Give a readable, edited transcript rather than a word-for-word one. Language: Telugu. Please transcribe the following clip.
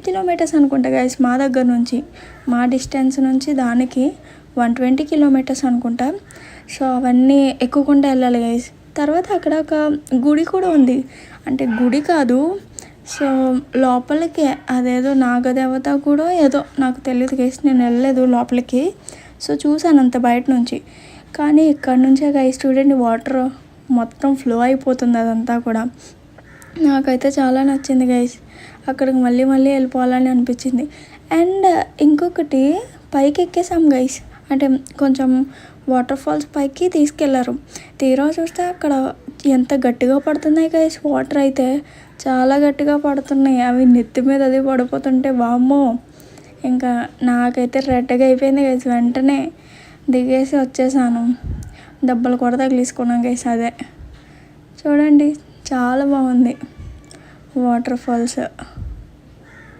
కిలోమీటర్స్ అనుకుంటా గైస్ మా దగ్గర నుంచి, మా డిస్టెన్స్ నుంచి దానికి 120 కిలోమీటర్స్ అనుకుంటా. సో అవన్నీ ఎక్కుకుండా వెళ్ళాలి గైస్. తర్వాత అక్కడ ఒక గుడి కూడా ఉంది, అంటే గుడి కాదు, సో లోపలికి అదేదో నాగదేవత కూడా ఏదో నాకు తెలియదు గైస్, నేను వెళ్ళలేదు లోపలికి. సో చూసాను అంత బయట నుంచి. కానీ ఇక్కడ నుంచే గైస్ చూడండి వాటర్ మొత్తం ఫ్లో అయిపోతుంది అదంతా కూడా. నాకైతే చాలా నచ్చింది గైస్, అక్కడికి మళ్ళీ మళ్ళీ వెళ్ళిపోవాలని అనిపించింది. అండ్ ఇంకొకటి పైకి ఎక్కేసాం గైస్, అంటే కొంచెం వాటర్ ఫాల్స్ పైకి తీసుకెళ్లారు. తీరా చూస్తే అక్కడ ఎంత గట్టిగా పడుతున్నాయి గైస్, వాటర్ అయితే చాలా గట్టిగా పడుతున్నాయి. అవి నెత్తి మీద అది పడిపోతుంటే వామ్మో, ఇంకా నాకైతే రెడ్గా అయిపోయింది గైస్. వెంటనే దిగేసి వచ్చేసాను, దెబ్బలు కూడా తగిలిసుకున్నాను గైస్. అదే చూడండి చాలా బాగుంది వాటర్ ఫాల్స్.